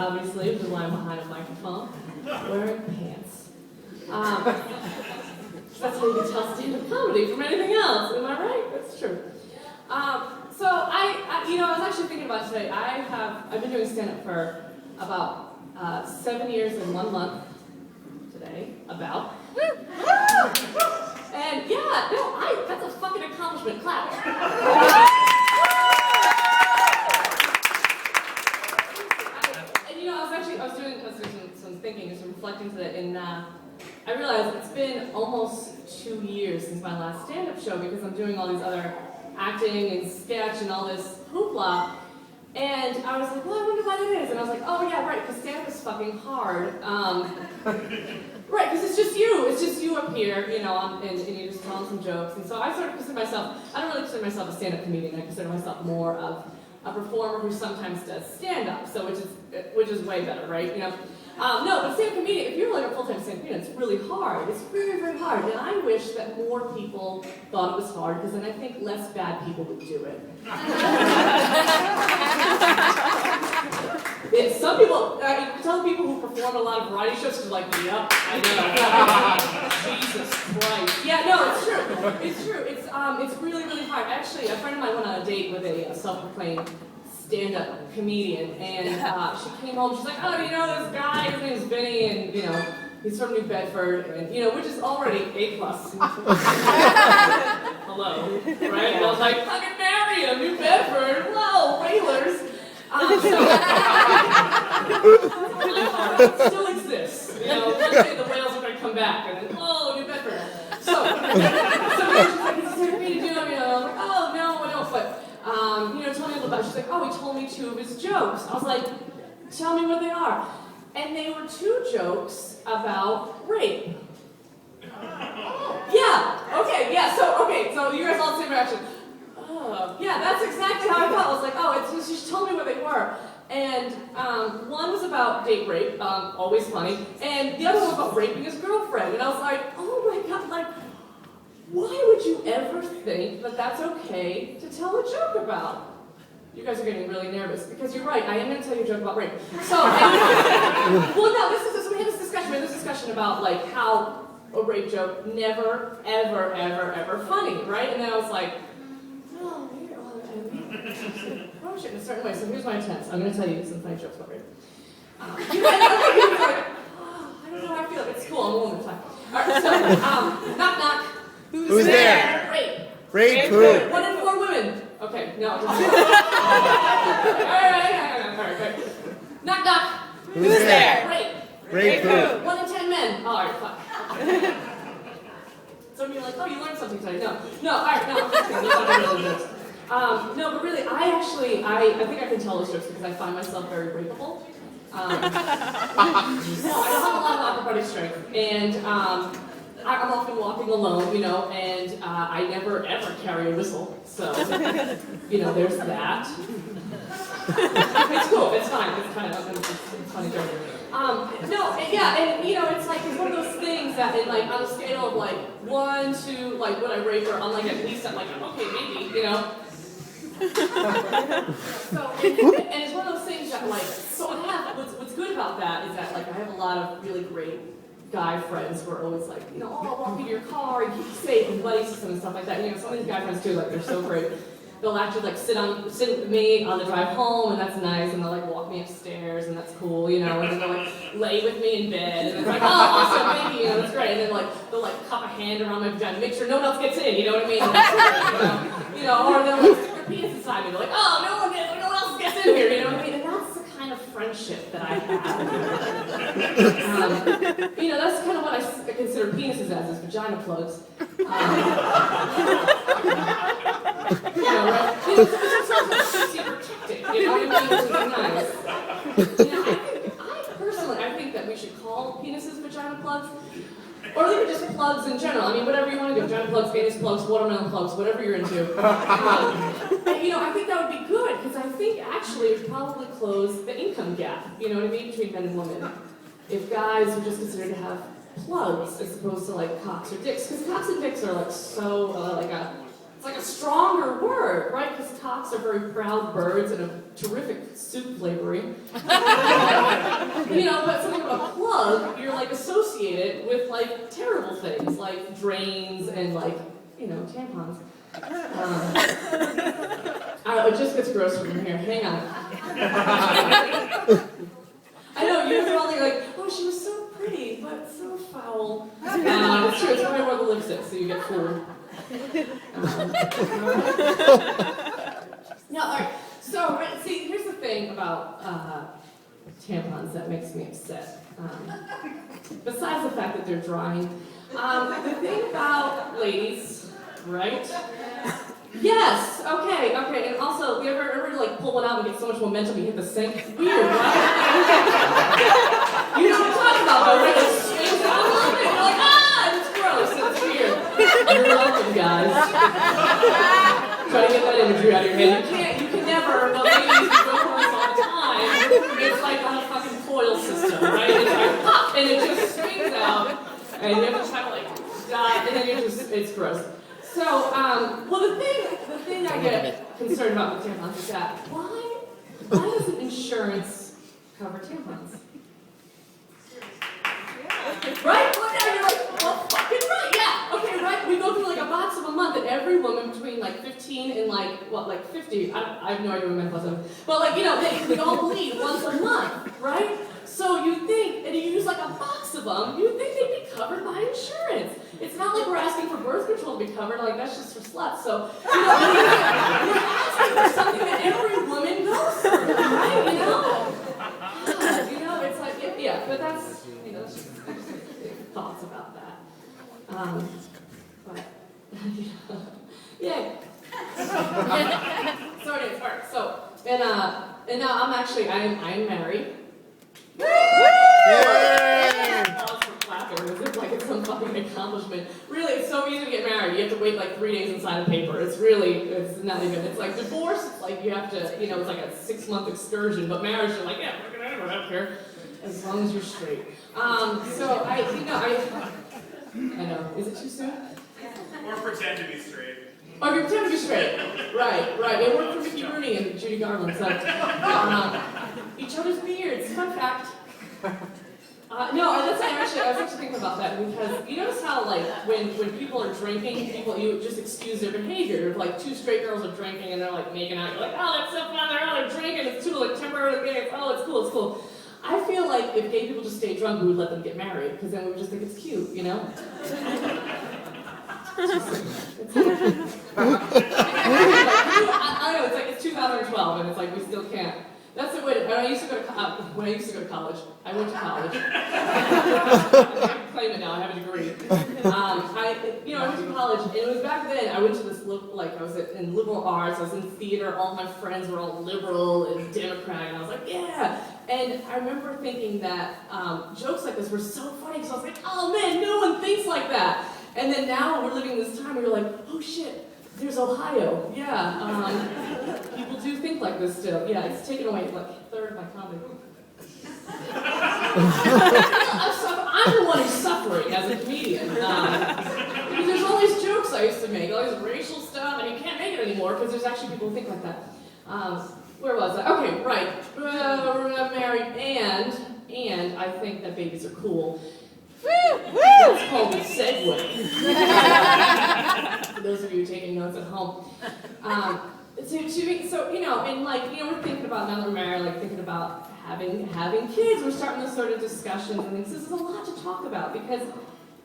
obviously, which is why I'm behind a microphone, wearing pants. That's how you can tell stand-up comedy from anything else. Am I right? That's true. So I was actually thinking about today. I've been doing stand-up for about 7 years and 1 month today. About. And yeah, no, that's a fucking accomplishment. Clap. I was doing some thinking and some reflecting today, and I realized it's been almost 2 years since my last stand-up show because I'm doing all these other acting and sketch and all this hoopla. And I was like, well, I wonder why that is. And I was like, oh yeah, right, because stand-up is fucking hard. Right, because it's just you up here, and you're just telling some jokes. And so I sort of consider myself, I don't really consider myself a stand-up comedian. I consider myself more of a performer who sometimes does stand-up, so which is way better, right? No, but stand-up comedian, if you're like a full-time stand-up comedian, it's really hard. It's very, very hard. And I wish that more people thought it was hard, because then I think less bad people would do it. Some people, tell people who perform a lot of variety shows, they're like, yep, I know. Jesus Christ. Yeah, no, it's true. It's true. It's really, really hard. Actually, a friend of mine went on a date with a self-proclaimed stand-up comedian, and she came home, she's like, oh, do you know this guy? His name's Vinny, and, he's from New Bedford, and, which is already A+. Hello, right? And I was like, fucking marry him, New Bedford, whoa, Whalers. It still exists, one day the whales are going to come back, and then, oh, New Bedford. So she's like, is this me to do? I'm like, oh, no, I don't, but, tell me a little about it. She's like, oh, he told me 2 of his jokes. I was like, tell me what they are. And they were 2 jokes about rape. So you guys all the same reaction. Oh, yeah, that's exactly how I felt. I was like, oh, she told me what they were. And one was about date rape, always funny, and the other one was about raping his girlfriend. And I was like, oh my God, like, why would you ever think that that's okay to tell a joke about? You guys are getting really nervous, because you're right, I am going to tell you a joke about rape. So, well, no, we had this discussion about, like, how a rape joke never, ever, ever, ever funny, right? And then I was like, oh, approach it in a certain way. So here's my intent. I'm going to tell you some funny jokes about rape. Like, I don't know how I feel. It's cool. I'm a woman. It's fine. All right, so, knock, knock. Who's there? Rape. Rape who? 1 in 4 women. Okay, no. All right. Knock, knock. Who's there? Rape. Rape who? 1 in 10 men. All right, fuck. Some of you are like, oh, you learned something today. No, all right, no. No, but really, I think I can tell those jokes because I find myself very rapeable. I don't have a lot of upper body strength, and I'm often walking alone, and I never ever carry a whistle, so there's that. It's cool. It's fine. It's kind of it's funny joke. It's like it's one of those things that, on a scale of 1 to would I rape her, I'm at least I'm okay, maybe, So and it's one of those things that what's good about that is that I have a lot of really great guy friends who are always I'll walk you to your car and keep you safe and buddy system and stuff like that. Some of these guy friends too, they're so great. They'll actually sit with me on the drive home, and that's nice, and they'll walk me upstairs, and that's cool, and then they'll lay with me in bed, and it's oh, awesome, baby, that's great, and then they'll cup a hand around my vagina, make sure no one else gets in, you know what I mean? And that's great, or they'll stick their penis inside me, they're oh, no one else gets in here, you know what I mean? And that's the kind of friendship that I have. That's kind of what I consider penises as, is vagina plugs. Right? It's protected, you know what I mean? Which is nice. I think that we should call penises vagina plugs, or leave it just plugs in general. Whatever you want to do, vagina plugs, penis plugs, watermelon plugs, whatever you're into. I think that would be good, because I think actually it would probably close the income gap, you know what I mean, between men and women. If guys were just considered to have plugs as opposed to cocks or dicks, because cocks and dicks are so it's like a stronger word, right? Because cocks are very proud birds and a terrific soup flavoring. You know, but something about plug, you're like associated with like terrible things, like drains and like, you know, tampons. It just gets grosser from here. Hang on. I know, you guys are all like, oh, she was so pretty, but so foul. It's true, it's probably where the lipstick, so you get fooled. No, all right. So, see, here's the thing about tampons that makes me upset. Besides the fact that they're drying, the thing about ladies, right? Yes. Okay. And also, you ever like pull one out and get so much momentum you hit the sink? Weird, right? You know what I'm talking about, though, right? It swings out a little bit. You're like, it's gross. It's weird. You're welcome, guys. Try to get that imagery out of your head. You can never, but ladies, you go for this all the time. It's like on a fucking foil system, right? It's like, pop, and it just swings out, and you have to try to like dive, and then it's gross. So, well, the thing I get concerned about with tampons is that why doesn't insurance cover tampons? Right? Well, now you're like, well, fucking right, yeah. Okay, right? We go through like a box of a month, and every woman between like 15 and like 50. I have no idea what menopause is, but like they all bleed once a month, right? So you think, and you use like a box of them, you think they'd be covered by insurance. It's not like we're asking for birth control to be covered, like that's just for sluts. So, we're asking for something that every woman goes through, right? It's like, yeah, but that's, that's just thoughts about that. But, yay. So anyways, all right, so, and now I'm married. It's like it's some fucking accomplishment. Really, it's so easy to get married. You have to wait like 3 days and sign a paper. It's not even. It's like divorce. It's like you have to, it's like a 6-month excursion. But marriage, you're like, yeah, I don't care, as long as you're straight. So I know. Is it too soon? Or pretend to be straight. Or you pretend to be straight. Right. It worked for Mickey Rooney and Judy Garland. So each other's beards. Fun fact. I was actually thinking about that because you notice how like when people are drinking, you just excuse their behavior. If like 2 straight girls are drinking and they're like making out, you're like, oh, that's so fun, they're drinking, it's too like temporary games, oh, it's cool. I feel like if gay people just stay drunk, we would let them get married because then we would just think it's cute, I know, it's like it's 2012 and it's like we still can't. That's the way when I used to go to college. I went to college. I can claim it now. I have a degree. I went to college, and it was back then. I went to this I was in liberal arts. I was in theater. All my friends were all liberal and Democrat, and I was like, yeah. And I remember thinking that jokes like this were so funny because I was like, oh man, no one thinks like that. And then now we're living in this time where you're like, oh shit. There's Ohio, yeah. People do think like this still. Yeah, it's taken away like a third of my comedy. I'm the one who's suffering as a comedian. Because there's all these jokes I used to make, all this racial stuff, and you can't make it anymore because there's actually people who think like that. Where was I? Okay, right. We're married, and I think that babies are cool. That's called a segue. For those of you taking notes at home. We're thinking about now that we're married, like thinking about having kids. We're starting this sort of discussion and things. This is a lot to talk about because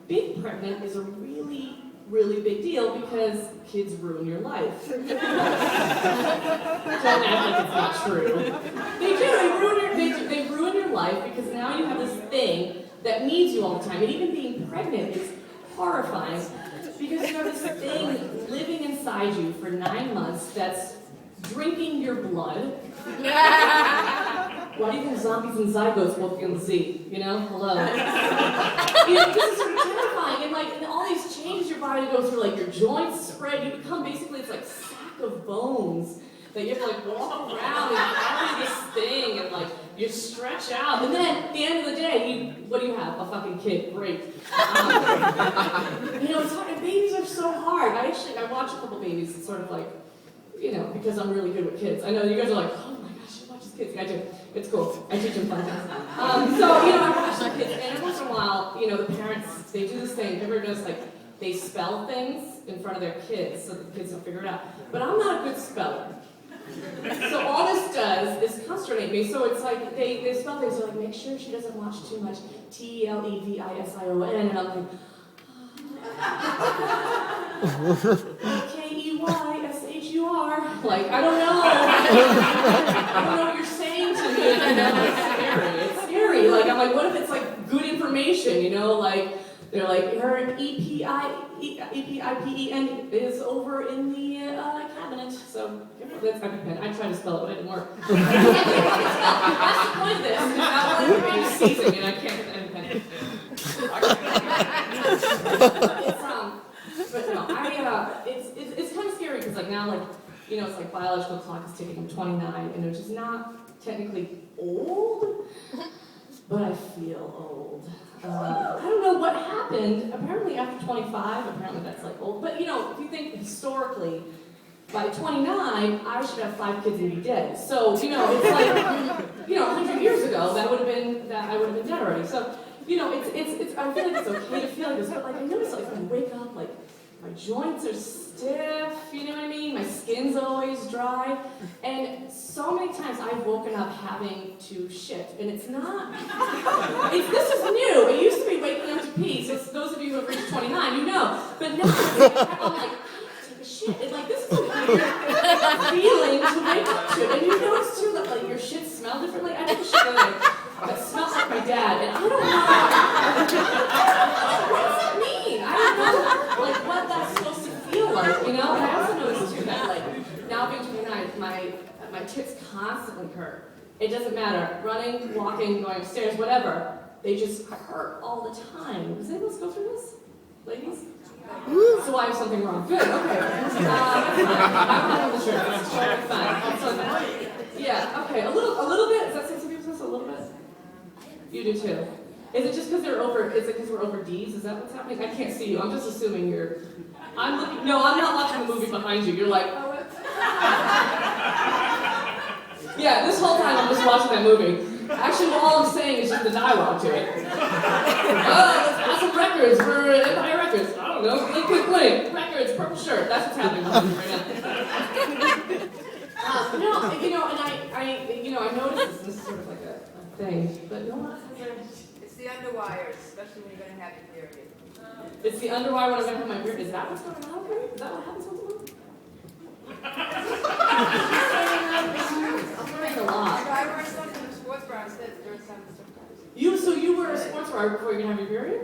being pregnant is a really, really big deal because kids ruin your life. Don't act like it's not true. They do. They ruin your life because now you have this thing that needs you all the time. And even being pregnant is horrifying because you have this thing living inside you for 9 months that's drinking your blood. Why do you think zombies and zygotes walk in the Z? Hello. This is sort of terrifying. And all these changes your body go through, like your joints spread. You become basically it's like a sack of bones that you have to walk around and carry this thing and you stretch out, and then at the end of the day, what do you have? A fucking kid. Great. It's hard. And babies are so hard. I watch a couple babies. It's sort of like, because I'm really good with kids. I know you guys are like, oh my gosh, she watches kids. I do. It's cool. I teach them fun things. I watch the kids, and every once in a while, the parents, they do this thing. Everybody does, like, they spell things in front of their kids so that the kids don't figure it out. But I'm not a good speller. So all this does is consternate me. So it's like they spell things. They're like, make sure she doesn't watch too much TELEVISION, and I'm like, KEYSHUR. Like, I don't know. I don't know what you're saying to me. It's scary. It's scary. Like, I'm like, what if it's like good information? Like they're like, her EPIPEN is over in the cabinet. So that's EpiPen. I tried to spell it, but it didn't work. That's the point of this. Is now everybody's seizing, and I can't get EpiPen. But no, it's kind of scary because like now, like, it's like biological clock is ticking. I'm 29, and which is not technically old, but I feel old. I don't know what happened. Apparently after 25, apparently that's like old. But if you think historically, by 29, I should have 5 kids and be dead. So, it's like, 100 years ago, I would have been dead already. So, it's I feel like it's okay to feel like this, but like I notice like when I wake up, like my joints are stiff, you know what I mean? My skin's always dry. And so many times I've woken up having to shit. And it's not, this is new. It used to be waking up to pee. So those of you who have reached 29, you know. But now I'm like, take a shit. And like, this is a weird feeling to wake up to. And you notice too that like your shit smells differently. I took a shit the other day that smells like my dad. And I don't know. What does that mean? I don't know like what that's supposed to feel like, And I also noticed too that like now being 29, my tits constantly hurt. It doesn't matter. Running, walking, going upstairs, whatever. They just hurt all the time. Does anyone else go through this? Ladies? So I have something wrong. Good, okay. I'm not on the shirt. It's totally fine. Yeah, okay. A little bit. Does that say some people a little bit? You do too. Is it just because we're over D's? Is that what's happening? I can't see you. I'm just assuming you're. I'm looking. No, I'm not watching the movie behind you. You're like. Oh, yeah, this whole time I'm just watching that movie. Actually, all I'm saying is just the dialogue to it. Let's pass some records for Empire Records. I don't know. Liquid Flame, records, purple shirt. That's what's happening right now. I noticed this is sort of like a thing, but no one else has their. It's the underwires, especially when you're going to have your period. It's the underwire when I'm going to have my period. Is that what's going on? Is that what happens with the woman? I'm learning a lot. I wear something in a sports bra instead during sometimes. So you were a sports bra before you're going to have your period?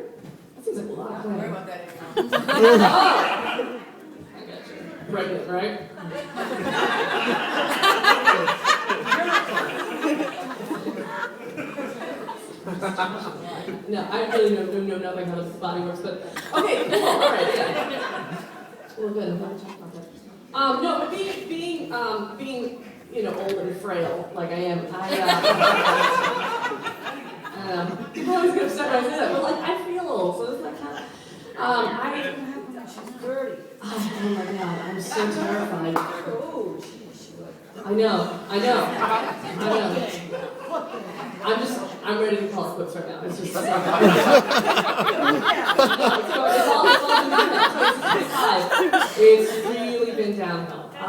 That seems like a lot. Don't worry about that anymore. Oh! I got you. Pregnant, right? No, I really know nothing how this body works, but okay, cool, all right, yeah. We're good. I'm going to talk about that. No, but being old and frail like I am, people always get upset when I say that, but like I feel old, so this is like kind of. She's 30. Oh my God, I'm so terrified. I know. I'm ready to call it quits right now. It's just it's really been downhill. I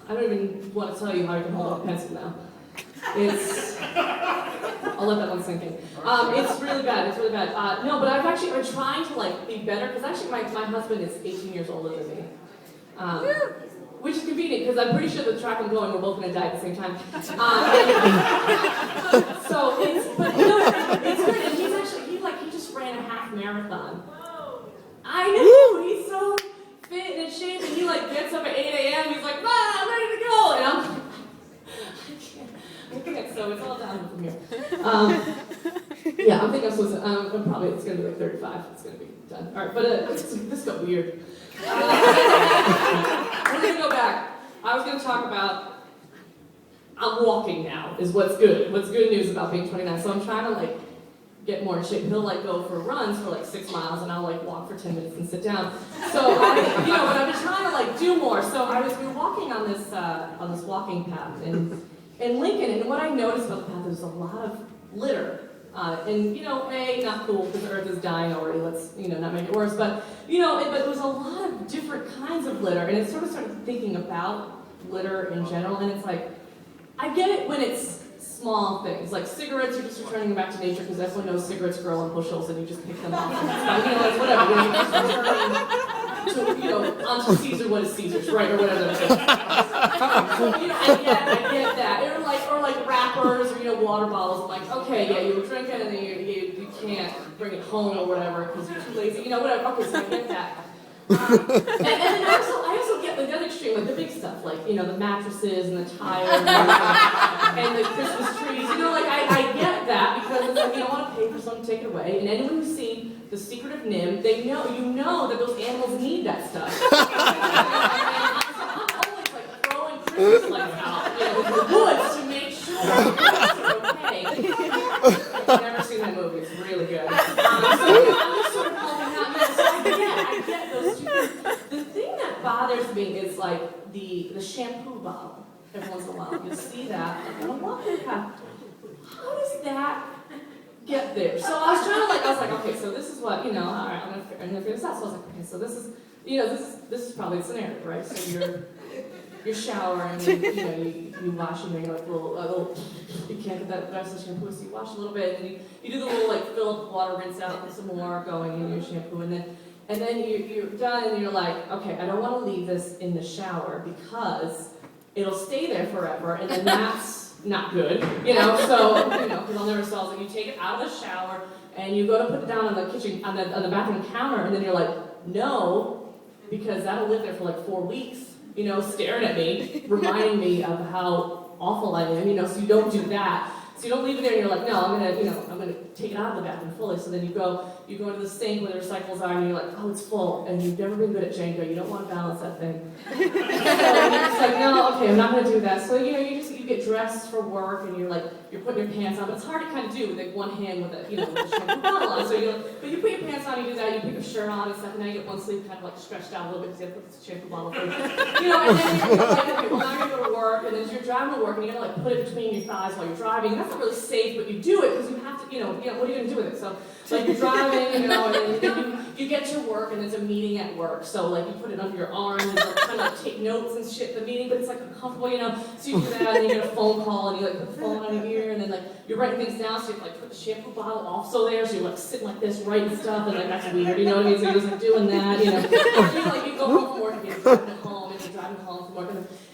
don't even want to tell you how I can hold up a pencil now. I'll let that one sink in. It's really bad. No, but I'm trying to like be better because actually my husband is 18 years older than me. Which is convenient because I'm pretty sure the track I'm going, we're both going to die at the same time. So it's good. And he just ran a half marathon. I know, he's so fit and in shape, and he like gets up at 8 a.m. He's like, I'm ready to go, and I'm I can't. So it's all down from here. Yeah, I think I'm supposed to. Probably it's going to be like 35. It's going to be done. All right, but this got weird. We're going to go back. I was going to talk about. I I'm walking now, is what's good. What's good news about being 29. So I'm trying to like get more in shape. He'll like go for runs for like 6 miles, and I'll like walk for 10 minutes and sit down. So but I've been trying to like do more. So we were walking on this walking path in Lincoln, and what I noticed about the path is a lot of litter. And not cool because the earth is dying already. Let's not make it worse. But but there's a lot of different kinds of litter, and it sort of started thinking about litter in general. And it's like, I get it when it's small things, like cigarettes, you're just returning them back to nature because everyone knows cigarettes grow on bushels and you just pick them off. It's whatever. You're just returning onto Caesar what is Caesar's, right, or whatever. I get that. Or like wrappers or whater bottles. I'm like, okay, yeah, you were drinking and then you can't bring it home or whatever because you're too lazy. Whatever. Okay, so I get that. And then I also get the other extreme, like the big stuff, like the mattresses and the tires and the Christmas trees. I get that because it's like I want to pay for someone to take it away. And anyone who's seen The Secret of NIMH, they know that those animals need that stuff. I'm always like throwing Christmas lights out into the woods to make sure that okay. I've never seen that movie. It's really good. So I'm just sort of helping out. So I get those two things. The thing that bothers me is like the shampoo bottle. Every once in a while, you'll see that on a walking path. How does that get there? So I was like, okay, so this is what all right, I'm gonna figure this out. So I was like, okay, so this is this is probably the scenario, right? So you're showering, and you wash, and you're like little, you can't get that rest of the shampoo, so you wash a little bit, and you do the little like fill up the water, rinse out, put some more going in your shampoo, and then you're done, and you're like, okay, I don't want to leave this in the shower because it'll stay there forever, and then that's not good, So because I'll never sell it. You take it out of the shower, and you go to put it down on the kitchen on the bathroom counter, and then you're like, no, because that'll live there for like 4 weeks. Staring at me, reminding me of how awful I am, so you don't do that. So you don't leave it there and you're like, no, I'm gonna take it out of the bathroom fully. So then you go into the sink where the recyclables are and you're like, oh, it's full. And you've never been good at Jenga, you don't want to balance that thing. So you're just like, no, okay, I'm not gonna do that. So you get dressed for work and you're putting your pants on, but it's hard to kind of do with like one hand with the shampoo bottle on. So but you put your pants on, you do that, you put your shirt on and stuff, and now you get one sleeve kind of like stretched out a little bit because you have to put the shampoo bottle through. And then you're like, okay, well now you're going to work, and as you're driving to work, and you gotta like put it between your thighs while you're driving. That's not really safe, but you do it because you have to, what are you gonna do with it? So like you're driving, and then you get to work, and there's a meeting at work. So like you put it under your arm, and you're trying to like take notes and shit the meeting, but it's like uncomfortable, So you do that, and you get a phone call, and you like put the phone on your ear, and then like you're writing things down, so you have to like put the shampoo bottle also there, so you're like sitting like this writing stuff, and like that's weird, you know what I mean? So you're just like doing that, Or you go home from work, and you're driving home, and you're driving home from work,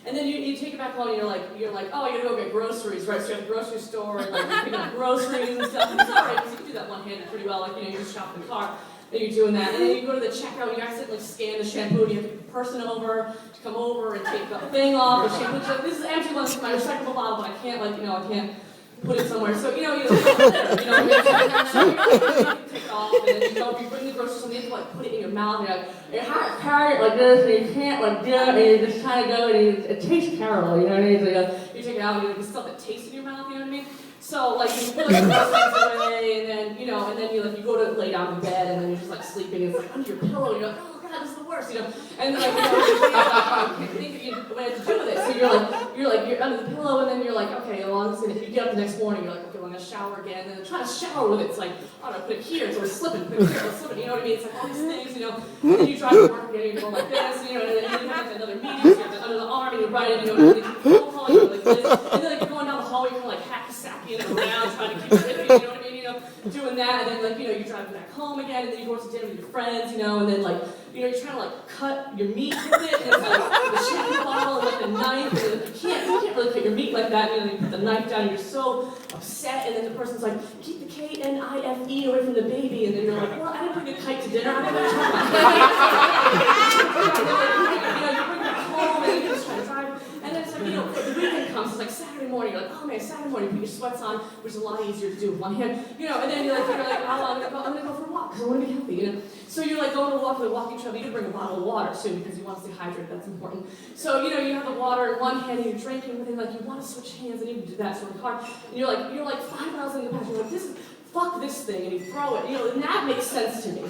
and then you take it back home, and you're like, oh, I gotta go get groceries, right? So you have a grocery store, and like you're picking up groceries and stuff. And it's all right because you can do that one-handed pretty well, like you just shop in the car. And you're doing that, and then you go to the checkout, and you accidentally scan the shampoo, and you have to get the person over to come over and take the thing off. The shampoo. Like, this is empty one from my recyclable bottle, but I can't, I can't put it somewhere. So, you take it off, and then you bring the groceries, and you have to put it in your mouth, and you have to carry it like this, and you can't do it, and you just kind of go, and it tastes terrible, you know what I mean? So you take it out, and you still have the taste in your mouth, you know what I mean? So you put the groceries away, and then you go to lay down in bed, and then you're just like sleeping, and it's like under your pillow, and you're like, oh god, this is the worst, and then you think what to do with it. So you're under the pillow, and then you're like, okay, well, you get up the next morning, you're like, okay, well, I'm gonna shower again, and then try to shower with it. It's like, oh, no, put it here, so it's slipping, put it here, it's slipping, you know what I mean? It's like all these things, and then you drive to work again, you're going like this, and then you have another meeting, so you have under the arm, and you're writing, and then you phone call, you're like this, and then you're going down the hallway, you're like hacky-sacky and around, trying to keep it hippie, you know what I mean? Doing that, and then you're driving back home again, and then you go to dinner with your friends, and then you're trying to cut your meat with it, and it's like the shampoo bottle and like the knife, and you can't really cut your meat like that, you put the knife down, and you're so upset, and then the person's like, keep the K-N-I-F-E away from the baby, and then you're like, well, I didn't bring a kite to dinner, I'm not going to talk about it. You bring it home, and you just try to drive, and then it's like, the weekend comes, it's like, like Saturday morning, you're like, oh man, Saturday morning, put your sweats on, which is a lot easier to do with one hand, you know, and then you're like, oh, I'm gonna go for a walk, because I want to be healthy, you know. So you're like going to walk with a walking trail, you can bring a bottle of water too, because you want to stay hydrated, that's important. So, you know, you have the water in one hand and you're drinking, but then like you want to switch hands and you do that sort of hard. And you're like 5 miles in the past, you're like, fuck this thing, and you throw it, you know, and that makes sense to me.